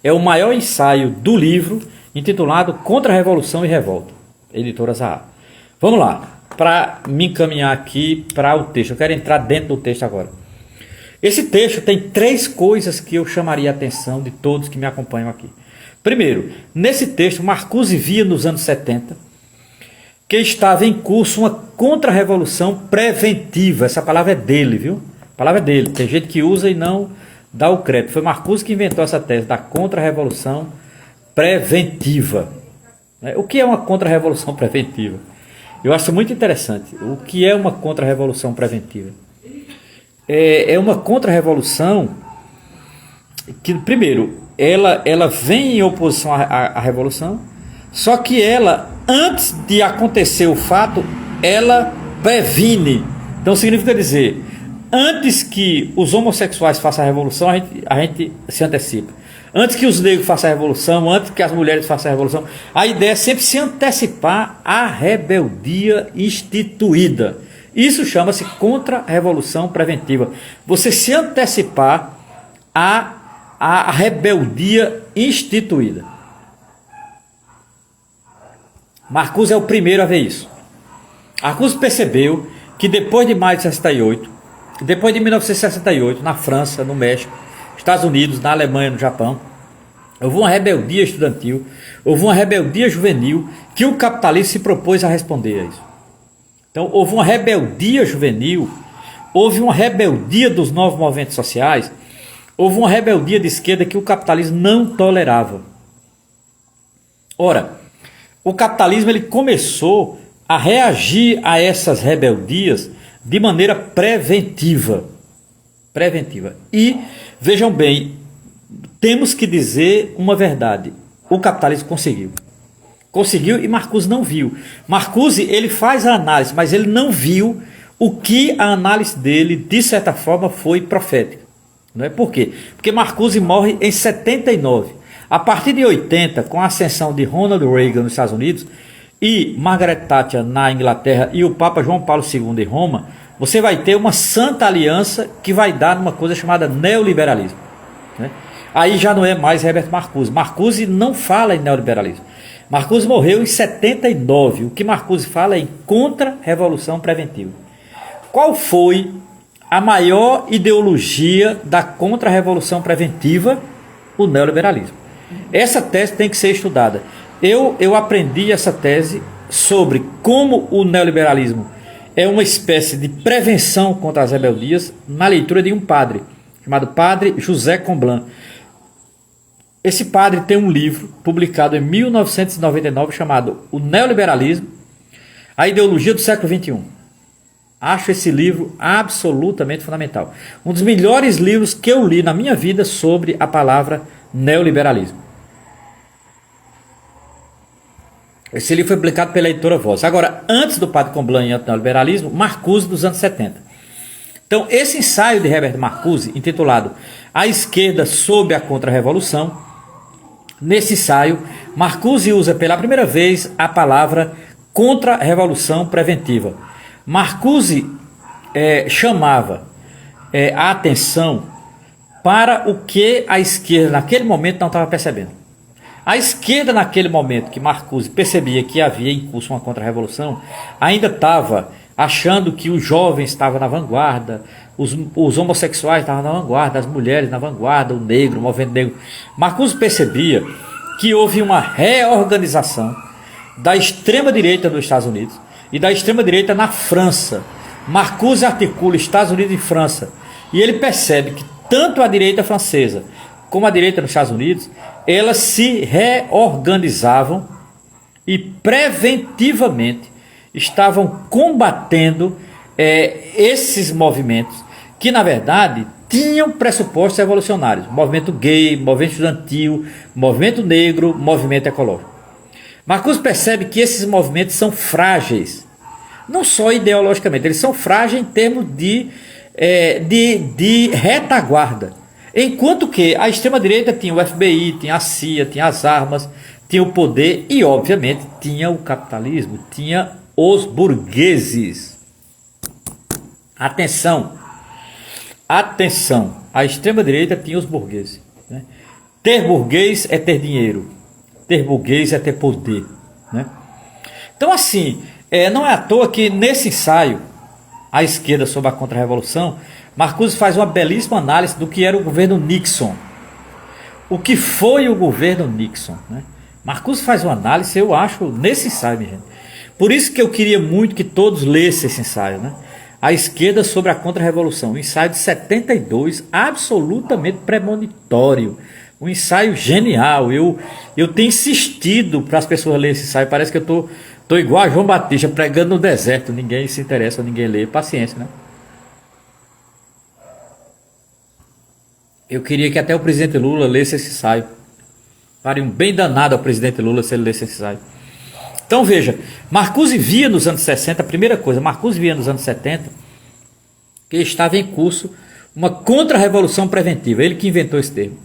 é o maior ensaio do livro, intitulado Contra-Revolução e Revolta, editora Zahar. Vamos lá, para me encaminhar aqui para o texto. Eu quero entrar dentro do texto agora. Esse texto tem 3 coisas que eu chamaria a atenção de todos que me acompanham aqui. Primeiro, nesse texto, Marcuse via nos anos 70 que estava em curso uma contra-revolução preventiva. Essa palavra é dele, viu? A palavra é dele. Tem gente que usa e não dá o crédito. Foi Marcuse que inventou essa tese da contra-revolução preventiva. O que é uma contra-revolução preventiva? Eu acho muito interessante. O que é uma contra-revolução preventiva? É uma contra-revolução que, primeiro, ela vem em oposição à revolução, só que ela, antes de acontecer o fato, ela previne. Então significa dizer, antes que os homossexuais façam a revolução, a gente se antecipa. Antes que os negros façam a revolução, antes que as mulheres façam a revolução, a ideia é sempre se antecipar à rebeldia instituída. Isso chama-se contra-revolução preventiva. Você se antecipar à rebeldia instituída. Marcuse é o primeiro a ver isso. Marcuse percebeu que depois de maio de 68, depois de 1968, na França, no México, Estados Unidos, na Alemanha, no Japão, houve uma rebeldia estudantil, houve uma rebeldia juvenil que o capitalismo se propôs a responder a isso. Então houve uma rebeldia juvenil, houve uma rebeldia dos novos movimentos sociais, houve uma rebeldia de esquerda que o capitalismo não tolerava. Ora, o capitalismo ele começou a reagir a essas rebeldias de maneira preventiva. E, vejam bem, temos que dizer uma verdade. O capitalismo conseguiu e Marcuse não viu. Marcuse, ele faz a análise, mas ele não viu o que a análise dele, de certa forma, foi profética. Não é? Por quê? Porque Marcuse morre em 79. A partir de 80, com a ascensão de Ronald Reagan nos Estados Unidos e Margaret Thatcher na Inglaterra e o Papa João Paulo II em Roma, você vai ter uma santa aliança que vai dar numa coisa chamada neoliberalismo, né? Aí já não é mais Herbert Marcuse. Marcuse não fala em neoliberalismo. Marcuse morreu em 79. O que Marcuse fala é em contra-revolução preventiva. Qual foi a maior ideologia da contra-revolução preventiva? O neoliberalismo. Essa tese tem que ser estudada. Eu aprendi essa tese sobre como o neoliberalismo é uma espécie de prevenção contra as rebeldias na leitura de um padre, chamado Padre José Comblan. Esse padre tem um livro publicado em 1999 chamado O Neoliberalismo, a Ideologia do Século XXI. Acho esse livro absolutamente fundamental. Um dos melhores livros que eu li na minha vida sobre a palavra neoliberalismo. Esse livro foi publicado pela editora Voz. Agora, antes do padre Comblan e o neoliberalismo, Marcuse dos anos 70. Então, esse ensaio de Herbert Marcuse, intitulado A Esquerda sob a Contra-Revolução, nesse ensaio, Marcuse usa pela primeira vez a palavra contra-revolução preventiva. Marcuse chamava a atenção para o que a esquerda naquele momento não estava percebendo. A esquerda naquele momento que Marcuse percebia que havia em curso uma contra-revolução, ainda estava achando que os jovens estavam na vanguarda, os homossexuais estavam na vanguarda, as mulheres na vanguarda, o negro, o movimento negro. Marcuse percebia que houve uma reorganização da extrema-direita dos Estados Unidos e da extrema-direita na França. Marcuse articula Estados Unidos e França, e ele percebe que tanto a direita francesa como a direita nos Estados Unidos, elas se reorganizavam e preventivamente estavam combatendo esses movimentos que, na verdade, tinham pressupostos revolucionários. Movimento gay, movimento estudantil, movimento negro, movimento ecológico. Marcuse percebe que esses movimentos são frágeis, não só ideologicamente, eles são frágeis em termos de retaguarda. Enquanto que a extrema-direita tinha o FBI, tinha a CIA, tinha as armas, tinha o poder e, obviamente, tinha o capitalismo, tinha os burgueses. Atenção, a extrema-direita tinha os burgueses. Né? Ter burguês é ter dinheiro, ter burguês é ter poder. Né? Então, assim, não é à toa que nesse ensaio, A Esquerda sob a Contra-Revolução, Marcuse faz uma belíssima análise do que era o governo Nixon. O que foi o governo Nixon? Né? Marcuse faz uma análise, eu acho, nesse ensaio, minha gente. Por isso que eu queria muito que todos lessem esse ensaio. Né? A Esquerda sobre a Contra-Revolução. Um ensaio de 72, absolutamente premonitório. Um ensaio genial. Eu tenho insistido para as pessoas lerem esse ensaio. Parece que eu estou igual a João Batista, pregando no deserto. Ninguém se interessa, ninguém lê. Paciência, né? Eu queria que até o presidente Lula lesse esse ensaio. Faria um bem danado ao presidente Lula se ele lesse esse ensaio. Então veja, Marcuse via nos anos 60, a primeira coisa, Marcuse via nos anos 70 que estava em curso uma contra-revolução preventiva. Ele que inventou esse termo.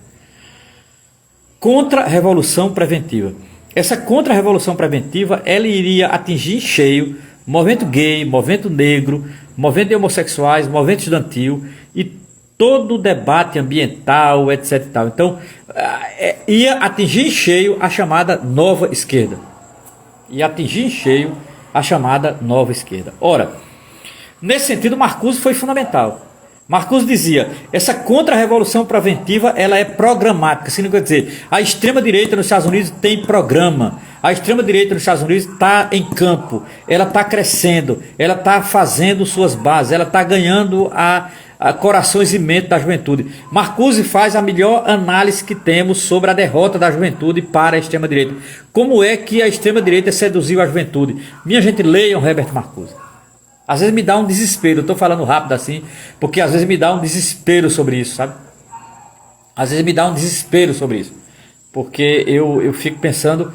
Contra-revolução preventiva. Essa contra-revolução preventiva, ela iria atingir em cheio movimento gay, movimento negro, movimento de homossexuais, movimento estudantil e todo o debate ambiental, etc. E tal. Então, ia atingir em cheio a chamada nova esquerda. Ora, nesse sentido, Marcuse foi fundamental. Marcuse dizia, essa contra-revolução preventiva, ela é programática. Significa dizer, a extrema-direita nos Estados Unidos tem programa. A extrema-direita nos Estados Unidos está em campo. Ela está crescendo. Ela está fazendo suas bases. Ela está ganhando a corações e mentes da juventude. Marcuse faz a melhor análise que temos sobre a derrota da juventude para a extrema-direita. Como é que a extrema-direita seduziu a juventude? Minha gente, leiam Herbert Marcuse. Às vezes me dá um desespero, eu estou falando rápido assim, porque às vezes me dá um desespero sobre isso, sabe? Às vezes me dá um desespero sobre isso. Porque eu fico pensando,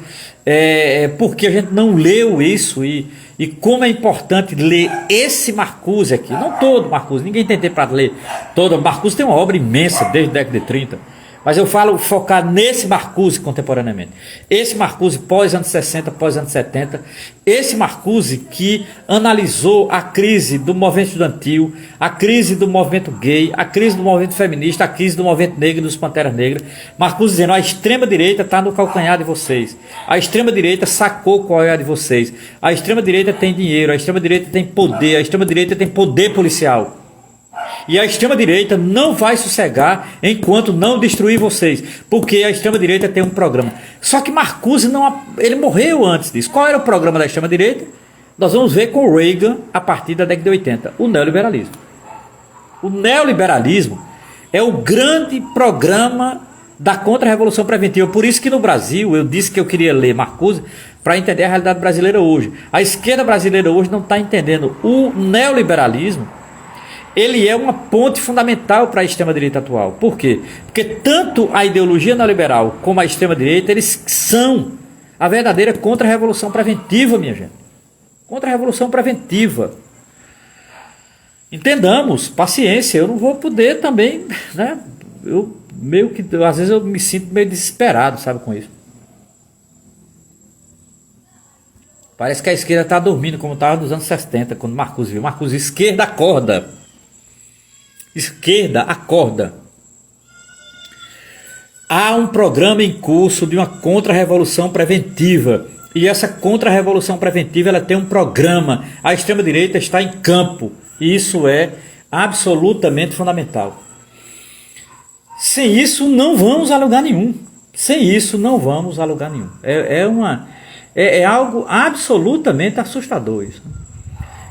por que a gente não leu isso e como é importante ler esse Marcuse aqui. Não todo Marcuse, ninguém tem tempo para ler todo. Marcuse tem uma obra imensa desde a década de 30. Mas eu falo focar nesse Marcuse contemporaneamente. Esse Marcuse pós anos 60, pós anos 70. Esse Marcuse que analisou a crise do movimento estudantil, a crise do movimento gay, a crise do movimento feminista, a crise do movimento negro e dos Panteras Negras. Marcuse dizendo, a extrema-direita está no calcanhar de vocês. A extrema-direita sacou qual é a de vocês. A extrema-direita tem dinheiro, a extrema-direita tem poder, a extrema-direita tem poder policial. E a extrema-direita não vai sossegar enquanto não destruir vocês, porque a extrema-direita tem um programa. Só que Marcuse ele morreu antes disso. Qual era o programa da extrema-direita? Nós vamos ver com o Reagan a partir da década de 80, o neoliberalismo. O neoliberalismo é o grande programa da contra-revolução preventiva. Por isso que no Brasil, eu disse que eu queria ler Marcuse para entender a realidade brasileira hoje. A esquerda brasileira hoje não está entendendo o neoliberalismo. Ele é uma ponte fundamental para a extrema-direita atual. Por quê? Porque tanto a ideologia neoliberal como a extrema-direita, eles são a verdadeira contra-revolução preventiva, minha gente. Contra-revolução preventiva. Entendamos, paciência, eu não vou poder também, né? Às vezes eu me sinto meio desesperado, sabe, com isso. Parece que a esquerda está dormindo, como estava nos anos 70, quando Marcuse viu. Marcuse, esquerda, acorda. Esquerda, acorda. Há um programa em curso de uma contra-revolução preventiva. E essa contra-revolução preventiva, ela tem um programa. A extrema-direita está em campo. E isso é absolutamente fundamental. Sem isso, não vamos a lugar nenhum. Sem isso, não vamos a lugar nenhum. É algo absolutamente assustador isso.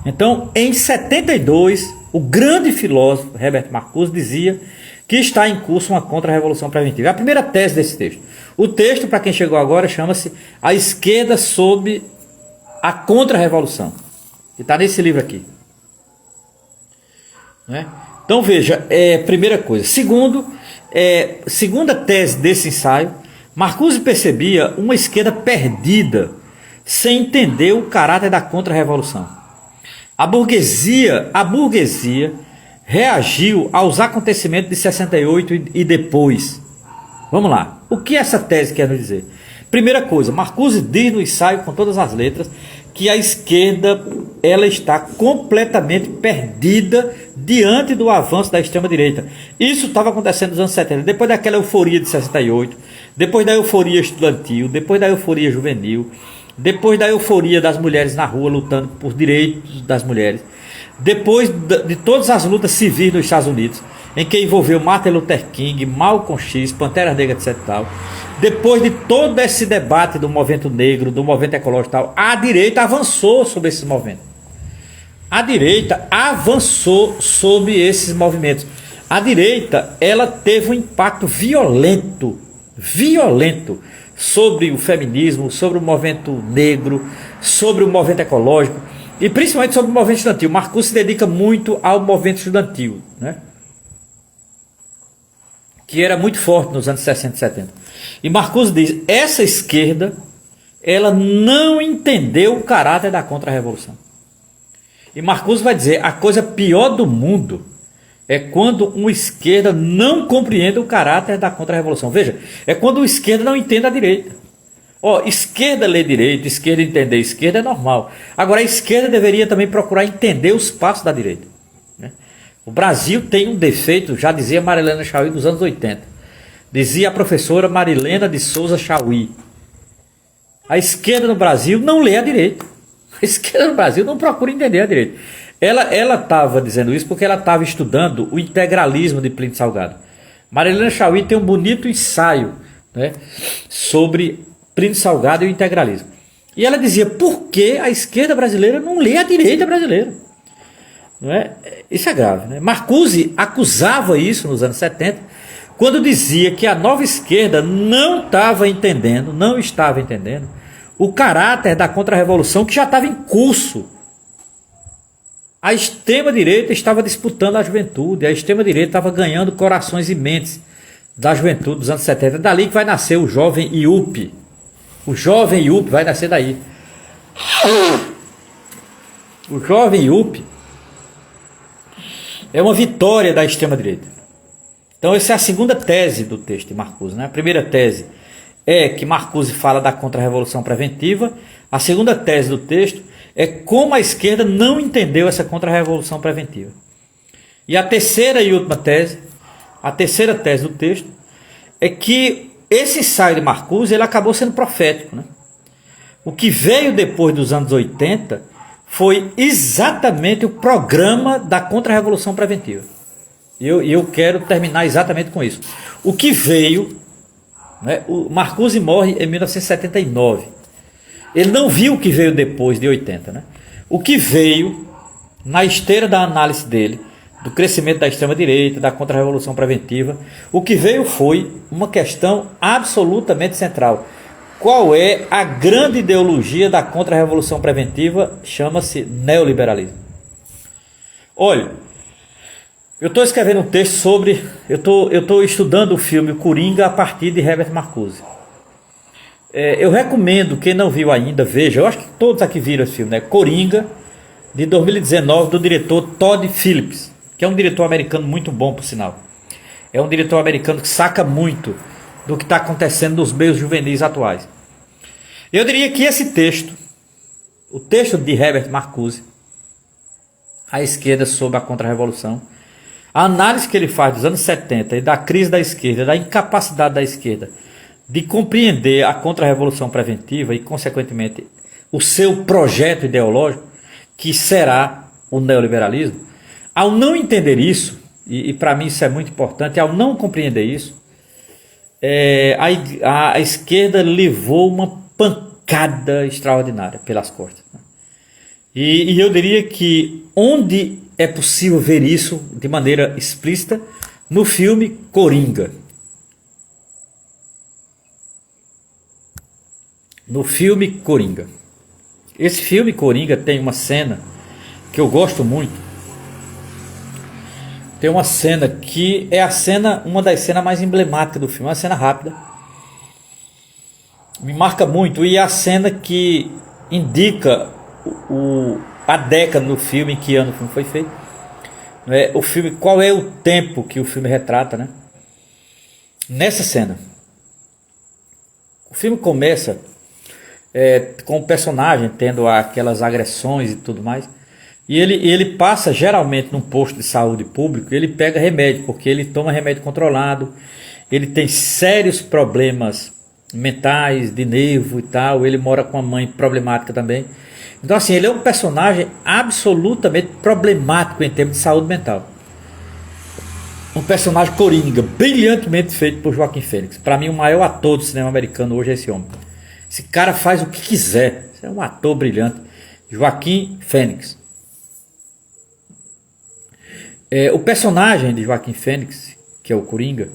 Então, em 72, o grande filósofo Herbert Marcuse dizia que está em curso uma contra-revolução preventiva. É a primeira tese desse texto. O texto, para quem chegou agora, chama-se A Esquerda sob a Contra-Revolução. Que está nesse livro aqui. Né? Então veja, primeira coisa. Segunda tese desse ensaio, Marcuse percebia uma esquerda perdida, sem entender o caráter da contra-revolução. A burguesia reagiu aos acontecimentos de 68 e depois. Vamos lá. O que essa tese quer nos dizer? Primeira coisa, Marcuse diz no ensaio com todas as letras que a esquerda ela está completamente perdida diante do avanço da extrema-direita. Isso estava acontecendo nos anos 70, depois daquela euforia de 68, depois da euforia estudantil, depois da euforia juvenil, depois da euforia das mulheres na rua lutando por direitos das mulheres, depois de todas as lutas civis nos Estados Unidos, em que envolveu Martin Luther King, Malcolm X, Panteras Negras, etc. Tal. Depois de todo esse debate do movimento negro, do movimento ecológico, tal, a direita avançou sobre esses movimentos. A direita avançou sobre esses movimentos. A direita, ela teve um impacto violento sobre o feminismo, sobre o movimento negro, sobre o movimento ecológico e principalmente sobre o movimento estudantil. Marcuse se dedica muito ao movimento estudantil, né? Que era muito forte nos anos 60 e 70. E Marcuse diz, essa esquerda, ela não entendeu o caráter da contra-revolução. E Marcuse vai dizer, a coisa pior do mundo é quando uma esquerda não compreende o caráter da contra-revolução. Veja, é quando uma esquerda não entende a direita. Esquerda ler direita, esquerda entender esquerda é normal. Agora a esquerda deveria também procurar entender os passos da direita. Né? O Brasil tem um defeito, já dizia Marilena Chauí nos anos 80. Dizia a professora Marilena de Souza Chauí. A esquerda no Brasil não lê a direita. A esquerda no Brasil não procura entender a direita. Ela estava dizendo isso porque ela estava estudando o integralismo de Plínio Salgado. Marilena Chauí tem um bonito ensaio, né, sobre Plínio Salgado e o integralismo. E ela dizia, por que a esquerda brasileira não lê a direita brasileira? Não é? Isso é grave. Né? Marcuse acusava isso nos anos 70, quando dizia que a nova esquerda não estava entendendo o caráter da contra-revolução que já estava em curso. A extrema-direita estava disputando a juventude, a extrema-direita estava ganhando corações e mentes da juventude dos anos 70. Dali que vai nascer o jovem IUP. O jovem IUP vai nascer daí. O jovem IUP é uma vitória da extrema-direita. Então essa é a segunda tese do texto de Marcuse, né? A primeira tese é que Marcuse fala da contra-revolução preventiva. A segunda tese do texto é como a esquerda não entendeu essa contra-revolução preventiva. E a terceira e última tese, a terceira tese do texto, é que esse ensaio de Marcuse ele acabou sendo profético, né? O que veio depois dos anos 80 foi exatamente o programa da contra-revolução preventiva. E eu quero terminar exatamente com isso. O que veio, né? O Marcuse morre em 1979. Ele não viu o que veio depois de 80, né? O que veio na esteira da análise dele, do crescimento da extrema-direita, da contra-revolução preventiva, o que veio foi uma questão absolutamente central. Qual é a grande ideologia da contra-revolução preventiva? Chama-se neoliberalismo. Olha, eu estou escrevendo um texto sobre... Eu estou estudando o filme Coringa a partir de Herbert Marcuse. Eu recomendo, quem não viu ainda, veja. Eu acho que todos aqui viram esse filme, né? Coringa, de 2019, do diretor Todd Phillips, que é um diretor americano muito bom, por sinal. É um diretor americano que saca muito do que está acontecendo nos meios juvenis atuais. Eu diria que esse texto, o texto de Herbert Marcuse, A Esquerda sob a Contra-Revolução, a análise que ele faz dos anos 70 e da crise da esquerda, da incapacidade da esquerda de compreender a contra-revolução preventiva e, consequentemente, o seu projeto ideológico, que será o neoliberalismo. Ao não entender isso, e para mim isso é muito importante, ao não compreender isso, a esquerda levou uma pancada extraordinária pelas costas. E eu diria que onde é possível ver isso de maneira explícita, no filme Coringa. No filme Coringa. Esse filme Coringa tem uma cena que eu gosto muito. Tem uma cena que é uma das cenas mais emblemáticas do filme, uma cena rápida. Me marca muito, e é a cena que indica a década do filme, em que ano o filme foi feito. O filme, qual é o tempo que o filme retrata, né? Nessa cena, o filme começa com o personagem tendo aquelas agressões e tudo mais. E ele passa geralmente num posto de saúde público. Ele pega remédio, porque ele toma remédio controlado. Ele tem sérios problemas mentais, de nervo e tal. Ele mora com a mãe problemática também. Então assim, ele é um personagem absolutamente problemático em termos de saúde mental. Um personagem coringa, brilhantemente feito por Joaquim Fênix. Para mim, o maior ator do cinema americano hoje é esse homem. Esse cara faz o que quiser. É um ator brilhante. Joaquim Fênix. O personagem de Joaquim Fênix, que é o Coringa,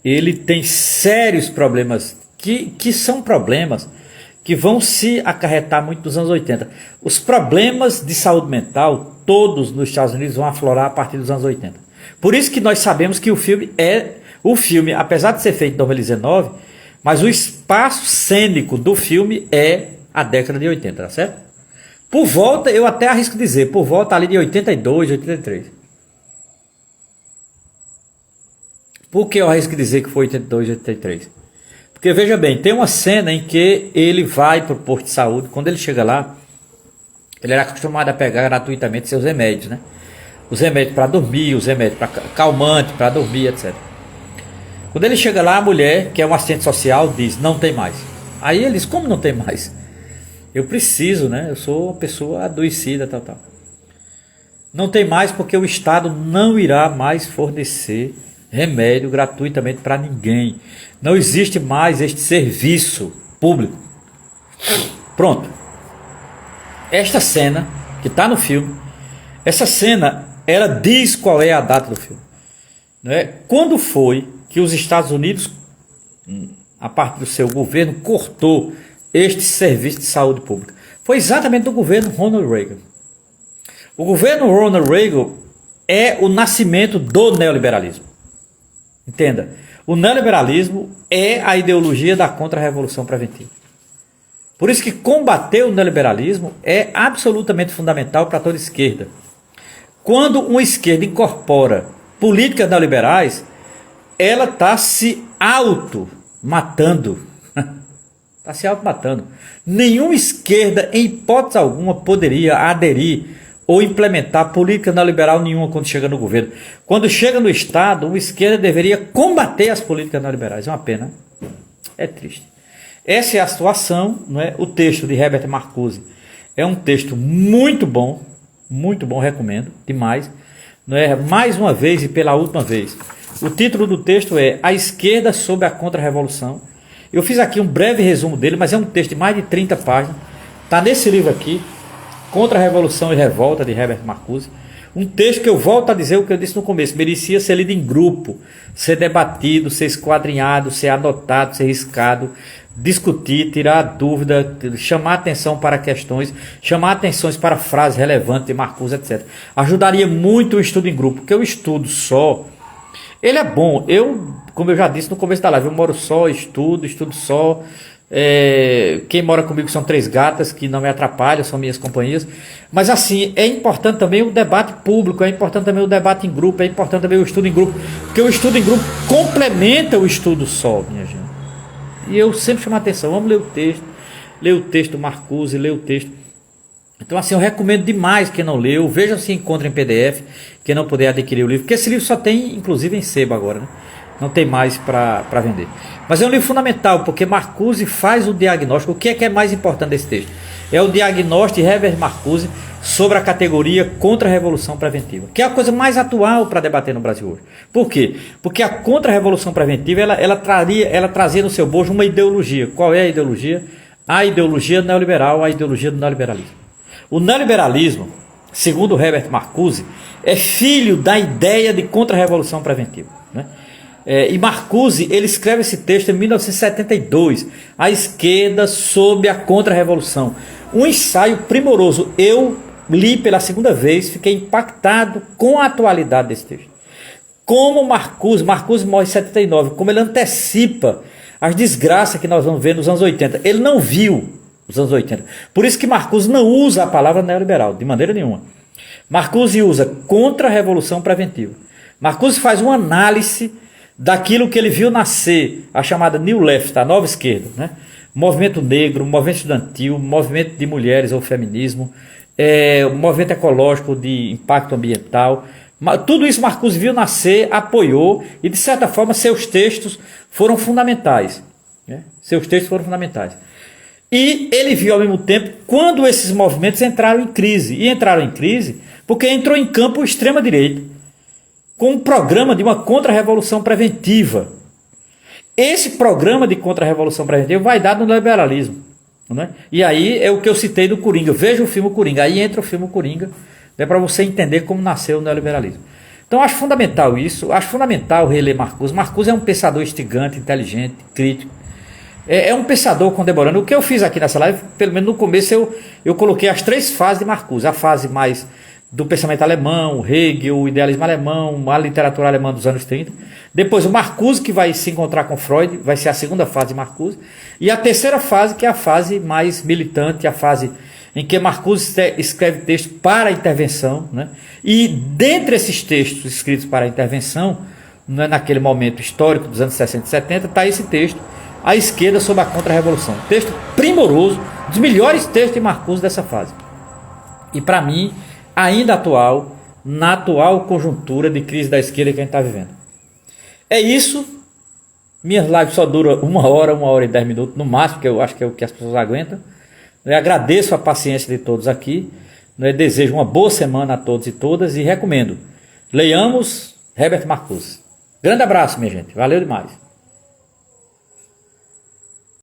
ele tem sérios problemas, que são problemas que vão se acarretar muito nos anos 80. Os problemas de saúde mental, todos nos Estados Unidos, vão aflorar a partir dos anos 80. Por isso que nós sabemos que o filme, apesar de ser feito em 2019, mas o espaço cênico do filme é a década de 80, tá certo? Por volta, eu até arrisco dizer, por volta ali de 82, 83. Por que eu arrisco dizer que foi 82, 83? Porque veja bem, tem uma cena em que ele vai para o posto de saúde. Quando ele chega lá, ele era acostumado a pegar gratuitamente seus remédios, né? Os remédios para dormir, os remédios para calmante, para dormir, etc. Quando ele chega lá, a mulher, que é um assistente social, diz, não tem mais. Aí ele diz, como não tem mais? Eu preciso, né? Eu sou uma pessoa adoecida, tal. Não tem mais porque o Estado não irá mais fornecer remédio gratuitamente para ninguém. Não existe mais este serviço público. Pronto. Esta cena, que está no filme, essa cena, ela diz qual é a data do filme. Não é? Quando foi que os Estados Unidos, a partir do seu governo, cortou este serviço de saúde pública? Foi exatamente do governo Ronald Reagan. O governo Ronald Reagan é o nascimento do neoliberalismo. Entenda, o neoliberalismo é a ideologia da contra-revolução preventiva. Por isso que combater o neoliberalismo é absolutamente fundamental para toda esquerda. Quando uma esquerda incorpora políticas neoliberais, ela está se auto-matando. Está se auto-matando. Nenhuma esquerda, em hipótese alguma, poderia aderir ou implementar política neoliberal nenhuma quando chega no governo. Quando chega no Estado, uma esquerda deveria combater as políticas neoliberais. É uma pena. É triste. Essa é a situação, não é? O texto de Herbert Marcuse é um texto muito bom, recomendo demais. Não é? Mais uma vez e pela última vez. O título do texto é A Esquerda sob a Contra-Revolução. Eu fiz aqui um breve resumo dele, mas é um texto de mais de 30 páginas. Está nesse livro aqui, Contra-Revolução e Revolta, de Herbert Marcuse. Um texto que eu volto a dizer o que eu disse no começo, merecia ser lido em grupo, ser debatido, ser esquadrinhado, ser anotado, ser riscado, discutir, tirar dúvida, chamar atenção para questões, chamar atenções para frases relevantes de Marcuse, etc. Ajudaria muito o estudo em grupo, porque o estudo só, ele é bom. Como eu já disse no começo da live, eu moro só, estudo só. Quem mora comigo são 3 gatas que não me atrapalham, são minhas companhias. Mas assim, é importante também o debate público, é importante também o debate em grupo, é importante também o estudo em grupo, porque o estudo em grupo complementa o estudo só, minha gente. E eu sempre chamo a atenção, vamos ler o texto do Marcuse, ler o texto. Então assim, eu recomendo demais quem não leu, veja se encontra em PDF, quem não puder adquirir o livro, porque esse livro só tem inclusive em sebo agora, né? Não tem mais para vender. Mas é um livro fundamental, porque Marcuse faz o diagnóstico. O que é mais importante desse texto? É o diagnóstico de Herbert Marcuse sobre a categoria contra-revolução preventiva, que é a coisa mais atual para debater no Brasil hoje. Por quê? Porque a contra-revolução preventiva ela trazia no seu bojo uma ideologia. Qual é a ideologia? A ideologia neoliberal, a ideologia do neoliberalismo. O neoliberalismo, segundo Herbert Marcuse, é filho da ideia de contra-revolução preventiva, né? E Marcuse, ele escreve esse texto em 1972, A Esquerda sob a Contra-Revolução. Um ensaio primoroso. Eu li pela segunda vez, fiquei impactado com a atualidade desse texto. Como Marcuse morre em 79, como ele antecipa as desgraças que nós vamos ver nos anos 80. Ele não viu os anos 80. Por isso que Marcuse não usa a palavra neoliberal, de maneira nenhuma. Marcuse usa contra-revolução preventiva. Marcuse faz uma análise daquilo que ele viu nascer, a chamada New Left, a nova esquerda, né? Movimento negro, movimento estudantil, movimento de mulheres ou feminismo, movimento ecológico de impacto ambiental. Tudo isso Marcuse viu nascer, apoiou e de certa forma seus textos foram fundamentais, né? Seus textos foram fundamentais. E ele viu ao mesmo tempo quando esses movimentos entraram em crise. E entraram em crise porque entrou em campo a extrema-direita, com um programa de uma contra-revolução preventiva. Esse programa de contra-revolução preventiva vai dar no liberalismo, né? E aí é o que eu citei do Coringa. Veja o filme Coringa, aí entra o filme Coringa, né, para você entender como nasceu o neoliberalismo. Então acho fundamental isso, acho fundamental reler Marcuse. Marcuse é um pensador instigante, inteligente, crítico. É um pensador contemporâneo. O que eu fiz aqui nessa live, pelo menos no começo, eu coloquei as 3 fases de Marcuse. A fase mais do pensamento alemão, Hegel, o idealismo alemão, a literatura alemã dos anos 30. Depois o Marcuse, que vai se encontrar com Freud, vai ser a segunda fase de Marcuse. E a terceira fase, que é a fase mais militante, a fase em que Marcuse escreve textos para a intervenção, né? E dentre esses textos escritos para a intervenção, né, naquele momento histórico dos anos 60 e 70, está esse texto, A Esquerda sob a Contra-Revolução. Texto primoroso, um dos melhores textos de Marcuse dessa fase. E para mim, ainda atual, na atual conjuntura de crise da esquerda que a gente está vivendo. É isso. Minhas lives só duram 1 hora e 10 minutos, no máximo, que eu acho que é o que as pessoas aguentam. Eu agradeço a paciência de todos aqui. Eu desejo uma boa semana a todos e todas e recomendo. Leiamos Herbert Marcuse. Grande abraço, minha gente. Valeu demais.